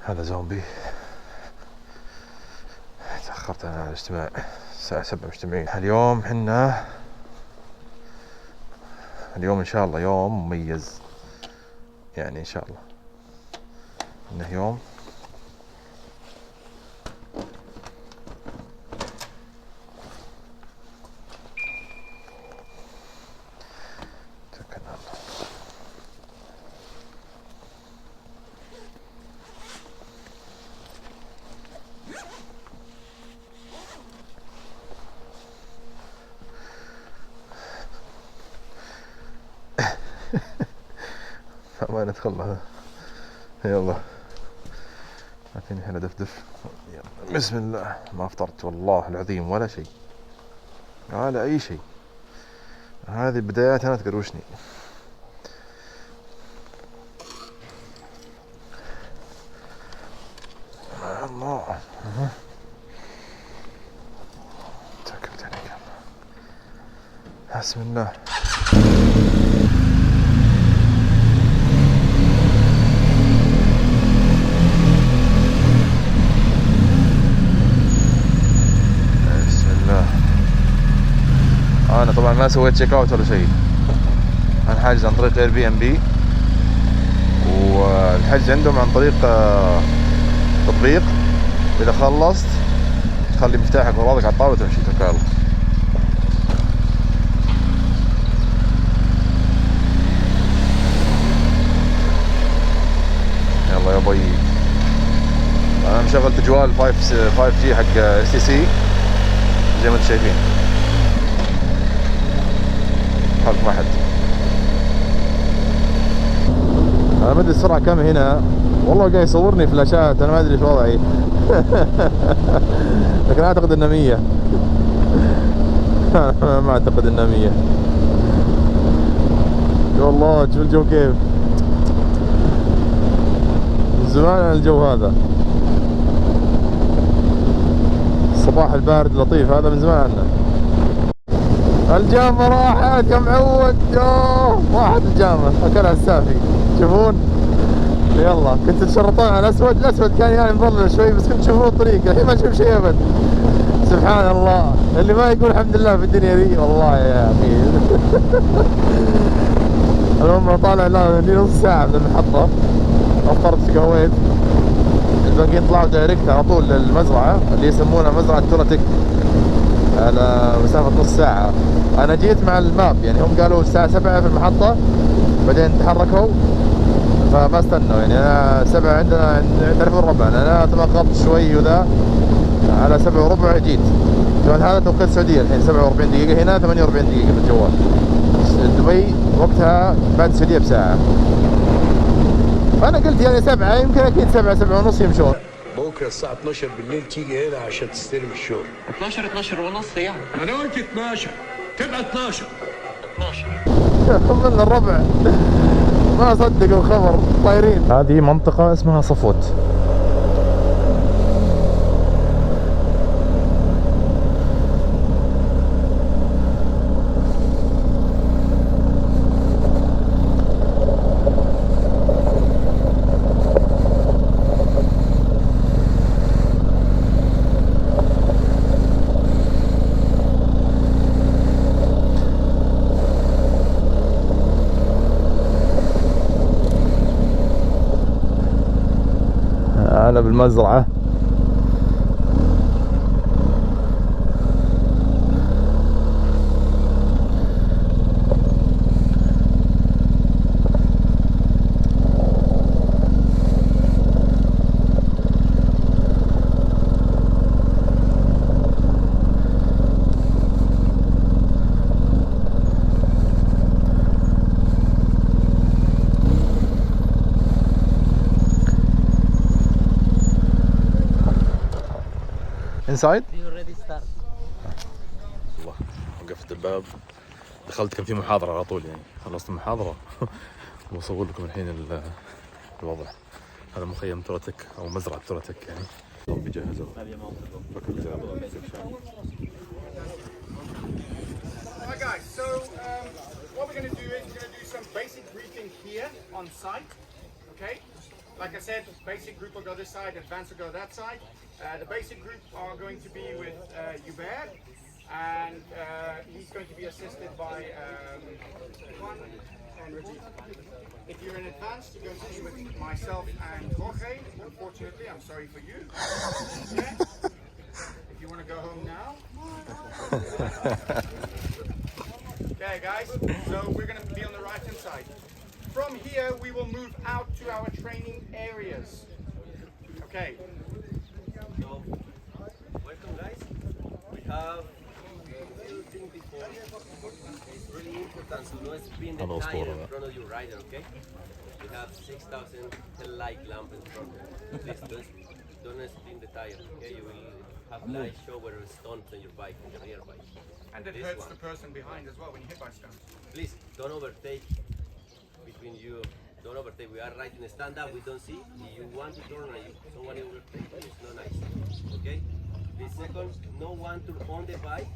هذا زومبي. تأخرت أنا على الاجتماع، الساعة 7 مجتمعين. اليوم حنا اليوم إن شاء الله يوم مميز، يعني إن شاء الله إنه يوم ما ندخل. يلا اعطيني هنا دفدف. بسم الله. ما افطرت والله العظيم ولا شيء ولا اي شيء. هذه بدايات انا تقروشني. الله. توكلت عليك. بسم الله. انا طبعا ما سويت تشيك اوت ولا شيء، انا حاجز عن طريق اير بي ام بي، والحجز عندهم عن طريق تطبيق. اذا خلصت تخلي مفتاحك وراضك على الطاوله وتمشي. توكل الله. يلا يا بي. انا مشغل تجوال 5G حق STC زي ما انتم شايفين. خلف ما حد. انا ما ادري السرعه كم هنا، والله قاعد يصورني فلاشات، انا ما ادري ايش وضعي. لكن اعتقد انه 100. ما اعتقد انه 100. يا الله شوف الجو كيف. من زمان عن الجو هذا، الصباح البارد اللطيف هذا من زمان عنه. الجامة راحت يا معود. راحت الجامة، اكلها السافي. تشوفون؟ يلا كنت تشرطون على الاسود، الاسود كان يعني مظلل شوي بس كنت تشوفون الطريق، الحين ما تشوف شيء ابد. سبحان الله، اللي ما يقول الحمد لله في الدنيا ذي والله يا اخي. المهم طالع لي نص ساعة من المحطة، افطرت قهويت، الباقيين طلعوا دايركت على طول للمزرعة اللي يسمونها مزرعة تورتك على مسافة نص ساعة. أنا جيت مع الماب، يعني هم قالوا الساعة 7 في المحطة بعدين تحركوا فما استنوا، يعني أنا 7 عندنا تعرفون ربع، أنا تمخضت شوي وذا على 7 وربع جيت. طبعا هذا توقيت السعودية الحين 47 دقيقة، هنا 48 دقيقة بالجوال. دبي وقتها بعد السعودية بساعة، فأنا قلت يعني 7 يمكن أكيد 7 ونص يمشون. بكره الساعة 12 بالليل تيجي هنا عشان تستلم الشغل. 12 ونص يعني؟ أنا قلت 12 تبقى 12. من الربع ما صدقوا الخبر طايرين. هذه منطقة اسمها صفوت. أنا بالمزرعة. inside. الله وقفت الباب، دخلت كان في محاضرة على طول، يعني خلصت المحاضرة وبصور لكم الحين الوضع. هذا مخيم تورتك او مزرعة تورتك، يعني هم بيجهزوا. Hi guys, so what we're going to do is we're going to do some basic briefing here on site. Okay? Like I said, basic group will go this side, advanced will go that side. The basic group are going to be with Hubert, and he's going to be assisted by Juan and Regina. If you're in advanced, you're going to be with myself and Jorge. Unfortunately, I'm sorry for you. Okay? If you want to go home now. Okay, guys, so we're going to be on the right-hand side. From here, we will move out to our training areas. Okay. So, welcome guys. We have a few things before. It's really important to not spin the tire in front of your rider, okay? We have 6,000 light lamp in front. Please don't spin the tire, okay? You will have light shower stones on your bike, on your rear bike. And it hurts the person behind as well when you hit by stones. Please don't overtake between you. Don't overtake. We are right in the stand up. We don't see. If you want to turn and someone overtake, it's not nice. Okay? The second, no one to on the bike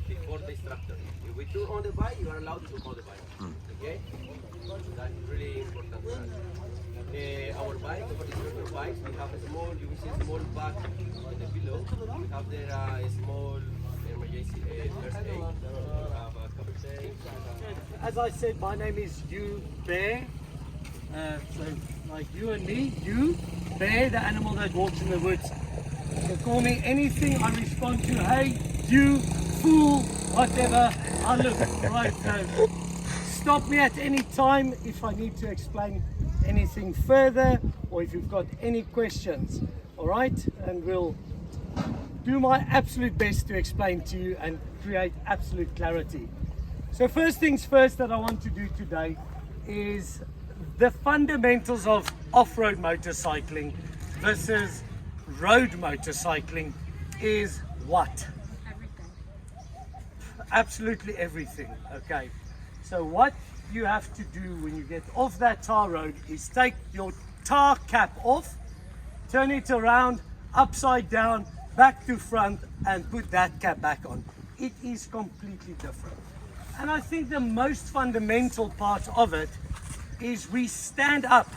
before the instructor. If we turn on the bike, you are allowed to turn on the bike. Okay? That's really important for us. Our bike, our instructor bikes, we have a small, you will see a small bag on the below. We have there a small emergency first aid. We have a couple of things. As I said, my name is You Bear. So like you and me, You Bear, the animal that walks in the woods. You can call me anything. I respond to hey, you, fool, whatever. I look right. So stop me at any time if I need to explain anything further, or if you've got any questions. All right, and we'll do my absolute best to explain to you and create absolute clarity. So first things first that I want to do today is the fundamentals of off-road motorcycling versus road motorcycling is what? Everything. Absolutely everything, okay. So what you have to do when you get off that tar road is take your tar cap off, turn it around, upside down, back to front, and put that cap back on. It is completely different. And I think the most fundamental part of it is we stand up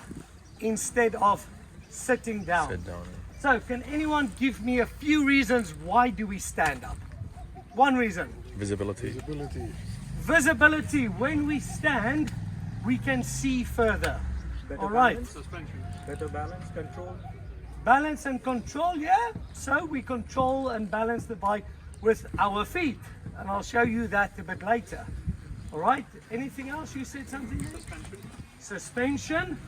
instead of sitting down. Sit down. So can anyone give me a few reasons why do we stand up? One reason. Visibility. Visibility. When we stand, we can see further. All right. Better balance, control. Balance and control, yeah. So we control and balance the bike with our feet. And I'll show you that a bit later. All right. Anything else? You said something? Suspension.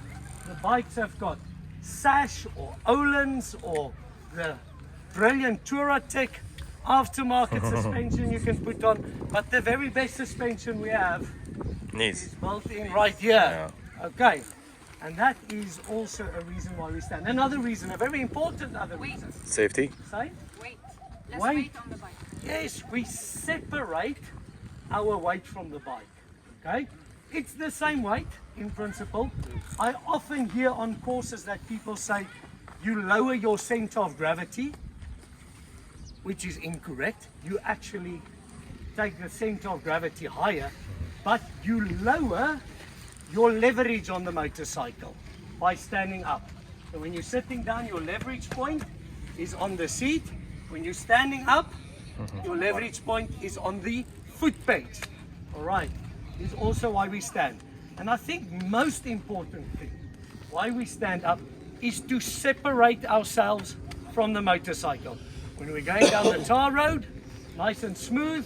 The bikes have got Sash or Olan's or the brilliant Touratech aftermarket suspension you can put on. But the very best suspension we have is built in right here. Yeah. Okay. And that is also a reason why we stand. Another reason, a very important other reason. Safety. Say? Weight. Less Weight. weight on the bike. Yes, we separate our weight from the bike. Okay? It's the same weight in principle. I often hear on courses that people say you lower your center of gravity, which is incorrect. You actually take the center of gravity higher, but you lower your leverage on the motorcycle by standing up. So when you're sitting down, your leverage point is on the seat. When you're standing up, your leverage point is on the foot pegs. All right, is also why we stand. And I think most important thing why we stand up is to separate ourselves from the motorcycle. When we're going down the tar road, nice and smooth,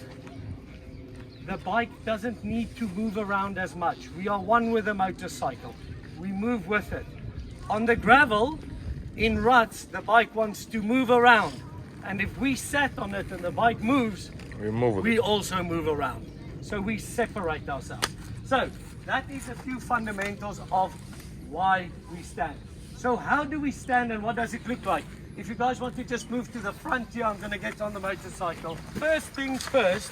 the bike doesn't need to move around as much. We are one with the motorcycle. We move with it. On the gravel, in ruts, the bike wants to move around. And if we sat on it and the bike moves, we also move around. So we separate ourselves. So that is a few fundamentals of why we stand. So how do we stand and what does it look like? If you guys want to just move to the front here, I'm going to get on the motorcycle. First things first,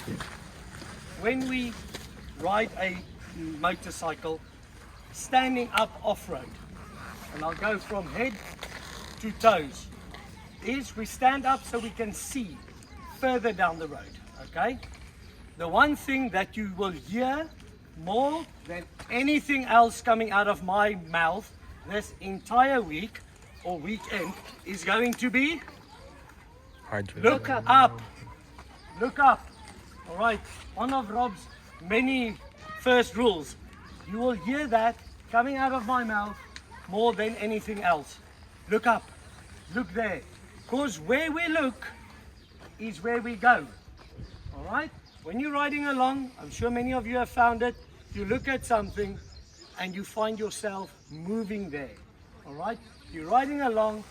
when we ride a motorcycle, standing up off-road, and I'll go from head to toes, is we stand up so we can see further down the road, okay? The one thing that you will hear more than anything else coming out of my mouth this entire week or weekend is going to be look up. Look up. All right. One of Rob's many first rules. You will hear that coming out of my mouth more than anything else. Look up. Look there. Because where we look is where we go. All right. When you're riding along, I'm sure many of you have found it. You look at something and you find yourself moving there. All right. You're riding along.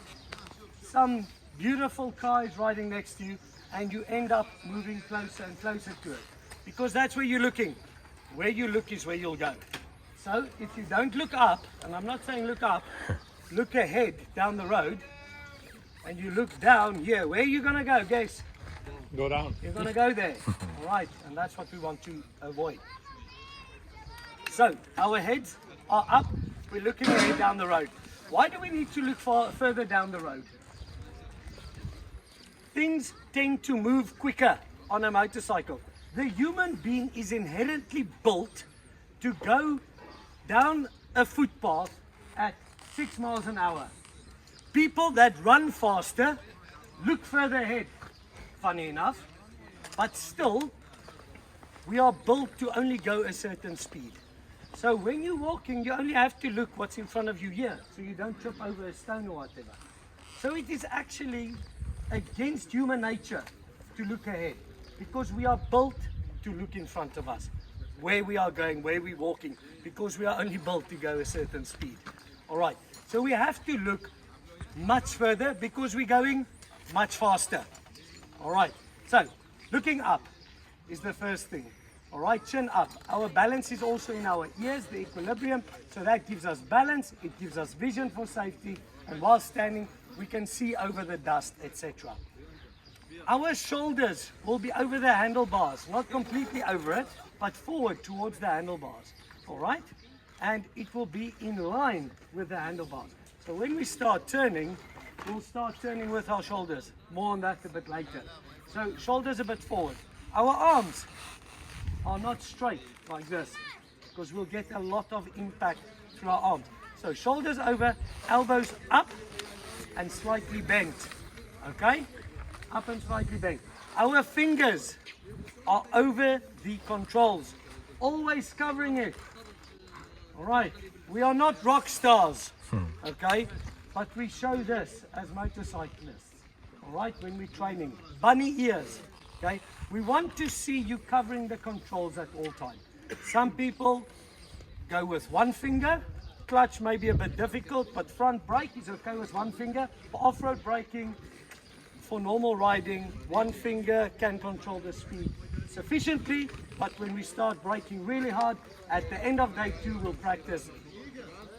Some beautiful car is riding next to you, and you end up moving closer and closer to it. Because that's where you're looking. Where you look is where you'll go. So if you don't look up, and I'm not saying look up, look ahead down the road, and you look down here, where are you going to go? Guess. Go down. You're going to go there. All right. And that's what we want to avoid. So our heads are up. We're looking ahead down the road. Why do we need to look further down the road? Things tend to move quicker on a motorcycle. The human being is inherently built to go down a footpath at 6 miles an hour. People that run faster look further ahead, funny enough, but still we are built to only go a certain speed. So when you're walking, you only have to look what's in front of you here, so you don't trip over a stone or whatever. So it is actually against human nature to look ahead, because we are built to look in front of us, where we are going, where we're walking, because we are only built to go a certain speed. All right, so we have to look much further because we're going much faster. All right, so looking up is the first thing. All right, chin up. Our balance is also in our ears, the equilibrium, so that gives us balance, it gives us vision for safety, and while standing we can see over the dust, etc. Our shoulders will be over the handlebars, not completely over it, but forward towards the handlebars. All right, and it will be in line with the handlebars. So when we start turning, we'll start turning with our shoulders. More on that a bit later. So shoulders a bit forward. Our arms are not straight like this, because we'll get a lot of impact through our arms. So shoulders over, elbows up and slightly bent. Okay? Up and slightly bent. Our fingers are over the controls, always covering it. All right, we are not rock stars, okay, but we show this as motorcyclists. All right, when we're training, bunny ears. Okay, we want to see you covering the controls at all times. Some people go with one finger. Clutch may be a bit difficult, but front brake is okay with one finger. For off-road braking, for normal riding, one finger can control the speed sufficiently, but when we start braking really hard, at the end of day 2 we'll practice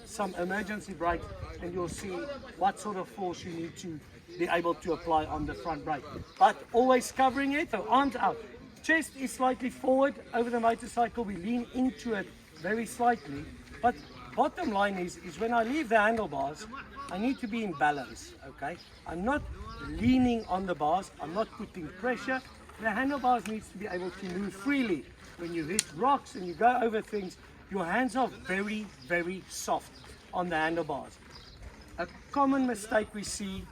some emergency brake, and you'll see what sort of force you need to be able to apply on the front brake. But always covering it, so arms out. Chest is slightly forward over the motorcycle, we lean into it very slightly, but bottom line is when I leave the handlebars, I need to be in balance, okay? I'm not leaning on the bars, I'm not putting pressure. The handlebars needs to be able to move freely. When you hit rocks and you go over things, your hands are very, very soft on the handlebars. A common mistake we see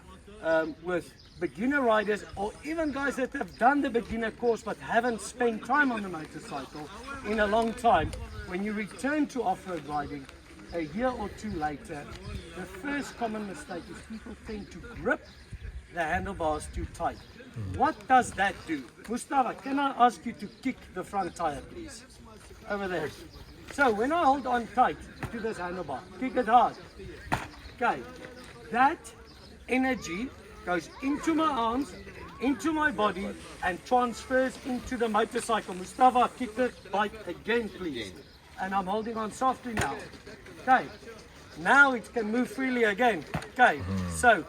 with beginner riders, or even guys that have done the beginner course but haven't spent time on the motorcycle in a long time, when you return to off-road riding a year or two later, the first common mistake is people tend to grip the handlebars too tight. What does that do? Mustafa, can I ask you to kick the front tire, please? Over there. So when I hold on tight to this handlebar, kick it hard. Okay, that energy goes into my arms, into my body, and transfers into the motorcycle. Mustafa, kick the bike again, please. And I'm holding on softly now. Okay, now it can move freely again. Okay, so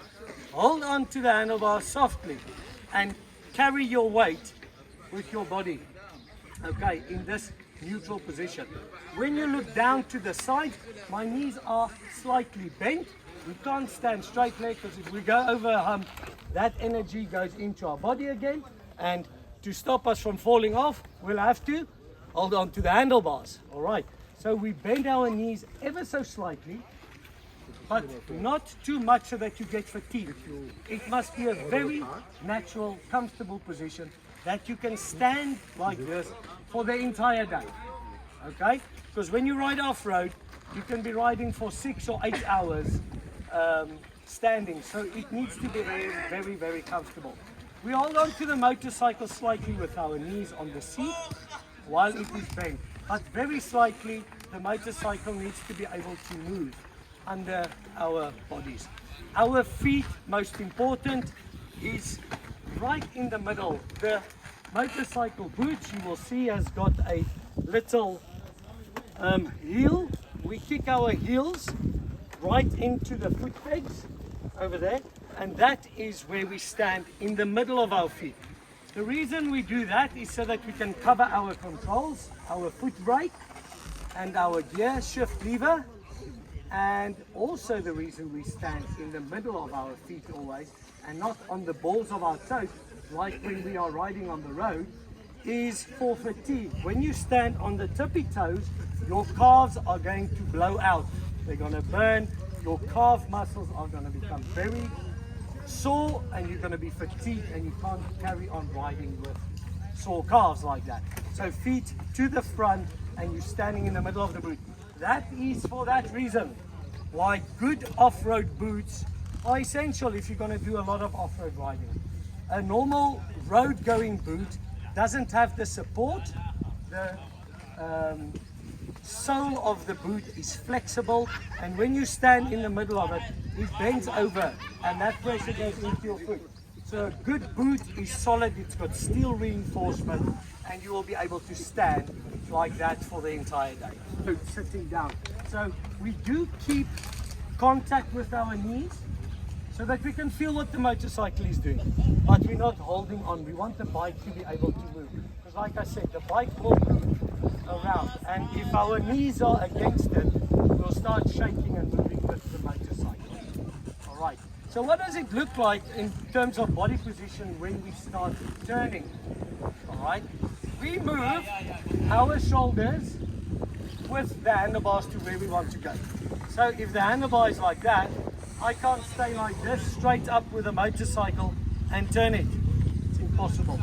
hold on to the handlebar softly and carry your weight with your body, okay, in this neutral position. When you look down to the side, my knees are slightly bent. We can't stand straight leg, because if we go over a hump, that energy goes into our body again, and to stop us from falling off, we'll have to hold on to the handlebars. All right, so we bend our knees ever so slightly, but not too much so that you get fatigued. It must be a very natural, comfortable position that you can stand like this for the entire day. Okay? Because when you ride off-road, you can be riding for 6 or 8 hours standing, so it needs to be very, very, very comfortable. We hold on to the motorcycle slightly with our knees on the seat while it is bent, but very slightly. The motorcycle needs to be able to move under our bodies. Our feet, most important, is right in the middle. The motorcycle boot, you will see, has got a little heel. We kick our heels right into the foot pegs over there, and that is where we stand in the middle of our feet. The reason we do that is so that we can cover our controls, our foot brake and our gear shift lever, and also the reason we stand in the middle of our feet always and not on the balls of our toes like when we are riding on the road is for fatigue. When you stand on the tippy toes, your calves are going to blow out. They're going to burn. Your calf muscles are going to become very sore, and you're going to be fatigued, and you can't carry on riding with sore calves like that. So feet to the front, and you're standing in the middle of the boot. That is for that reason why good off-road boots are essential if you're going to do a lot of off-road riding. A normal road-going boot doesn't have the support. The sole of the boot is flexible, and when you stand in the middle of it, it bends over, and that pressure goes into your foot. So a good boot is solid, it's got steel reinforcement, and you will be able to stand like that for the entire day. Boot sitting down. So we do keep contact with our knees so that we can feel what the motorcycle is doing, but we're not holding on. We want the bike to be able to move, because like I said, the bike will move around, and if our knees are against it, we'll start shaking and moving with the motorcycle. All right, so what does it look like in terms of body position when we start turning? All right, we move our shoulders with the handlebars to where we want to go. So if the handlebar is like that, I can't stay like this straight up with a motorcycle and turn it. It's impossible.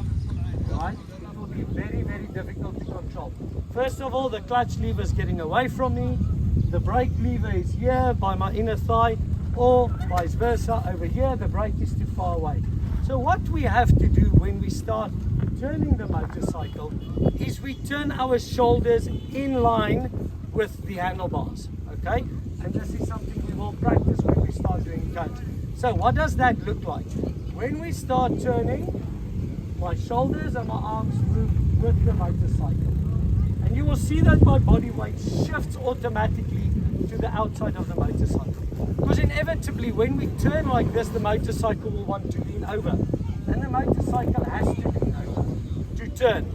All right, it will be very, very difficult to control. First of all, the clutch lever is getting away from me. The brake lever is here by my inner thigh, or vice versa. Over here, the brake is too far away. So what we have to do when we start turning the motorcycle is we turn our shoulders in line with the handlebars, okay? And this is something we will practice when we start doing cuts. So what does that look like? When we start turning, my shoulders and my arms move with the motorcycle. And you will see that my body weight shifts automatically to the outside of the motorcycle. Because inevitably, when we turn like this, the motorcycle will want to lean over. And the motorcycle has to lean over to turn.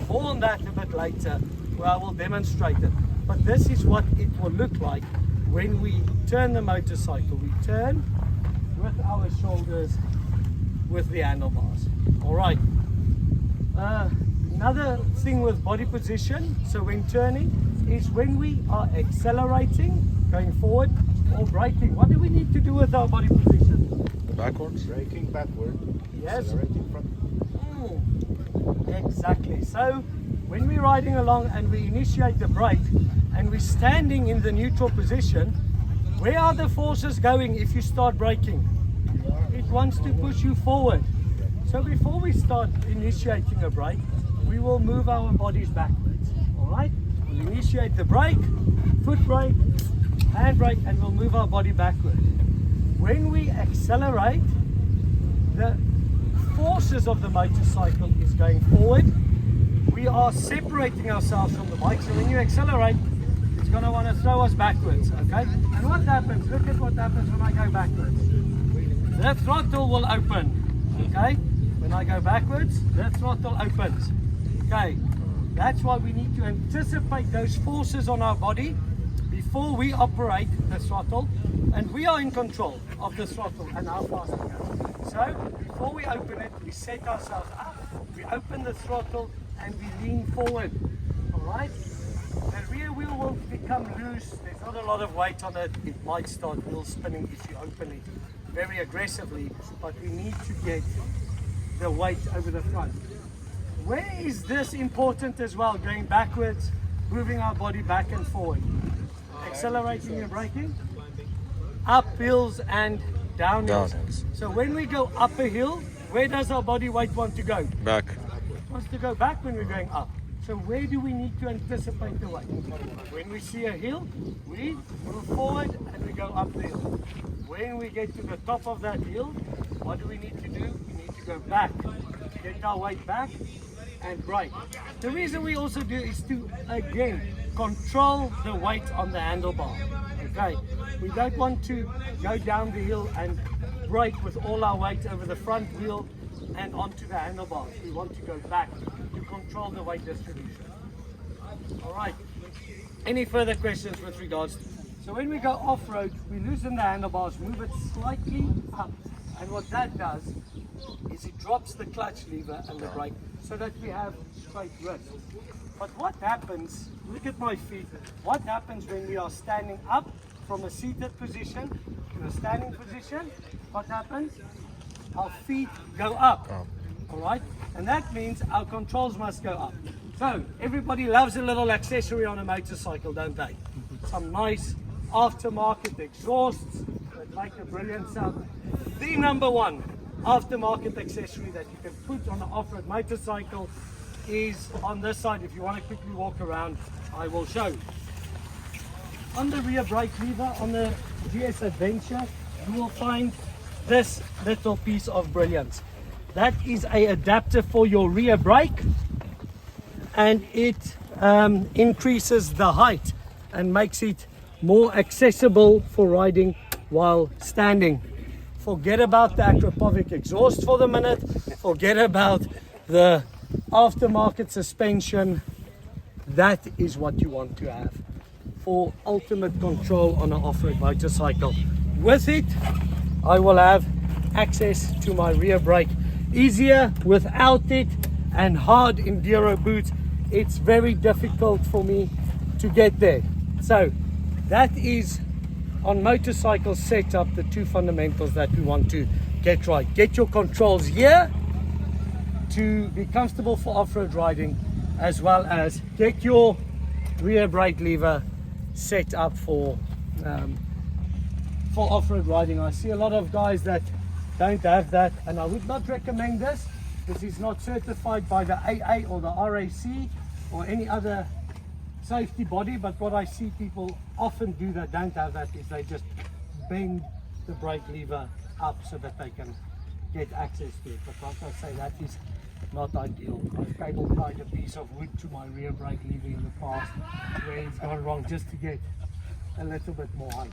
More on that a bit later, where I will demonstrate it. But this is what it will look like when we turn the motorcycle. We turn with our shoulders with the handlebars. All right. Another thing with body position, so when turning, is when we are accelerating, going forward, or braking. What do we need to do with our body position? Backwards. Braking backward. Yes. Accelerating front. Exactly. So when we're riding along and we initiate the brake and we're standing in the neutral position, where are the forces going if you start braking? It wants to push you forward. So before we start initiating a brake, we will move our bodies backwards. All right? We'll initiate the brake, foot brake, hand brake, and we'll move our body backward. When we accelerate, the forces of the motorcycle is going forward. We are separating ourselves from the bike. So when you accelerate, it's going to want to throw us backwards. Okay? And what happens? Look at what happens when I go backwards. The throttle will open. Okay? When I go backwards, the throttle opens. Okay, that's why we need to anticipate those forces on our body before we operate the throttle, and we are in control of the throttle and how fast it goes. So before we open it, we set ourselves up, we open the throttle, and we lean forward. All right, the rear wheel will become come loose, there's not a lot of weight on it, it might start wheel spinning if you open it very aggressively, but we need to get the weight over the front. Where is this important as well? Going backwards, moving our body back and forward. Accelerating and braking. Up hills and down hills. So when we go up a hill, where does our body weight want to go? Back. It wants to go back when we're going up. So where do we need to anticipate the weight? When we see a hill, we move forward and we go up the hill. When we get to the top of that hill, what do we need to do? We need to go back. Get our weight back and brake. The reason we also do is to, again, control the weight on the handlebar. Okay, we don't want to go down the hill and brake with all our weight over the front wheel and onto the handlebars. We want to go back to control the weight distribution. All right, any further questions with regards to? So when we go off-road, we loosen the handlebars, move it slightly up, and what that does is it drops the clutch lever and the brake so that we have straight wrists. But what happens, look at my feet, what happens when we are standing up from a seated position to a standing position? What happens? Our feet go up, all right? And that means our controls must go up. So everybody loves a little accessory on a motorcycle, don't they? Some nice aftermarket exhausts that make a brilliant sound. The number one aftermarket accessory that you can put on an off-road motorcycle is on this side. If you want to quickly walk around, I will show you. On the rear brake lever on the GS Adventure, you will find this little piece of brilliance. That is an adapter for your rear brake, and it increases the height and makes it more accessible for riding while standing. Forget about the Acropovic exhaust for the minute. Forget about the aftermarket suspension. That is what you want to have for ultimate control on an off-road motorcycle. With it, I will have access to my rear brake easier. Without it and hard enduro boots, it's very difficult for me to get there. So that is on motorcycle setup, the two fundamentals that we want to get right. Get your controls here to be comfortable for off-road riding, as well as get your rear brake lever set up for off-road riding. I see a lot of guys that don't have that, and I would not recommend this. This is not certified by the AA or the RAC or any other safety body, but what I see people often do that don't have that is they just bend the brake lever up so that they can get access to it. But like I say, that is not ideal. I've cable tied a piece of wood to my rear brake lever in the past where it's gone wrong, just to get a little bit more height.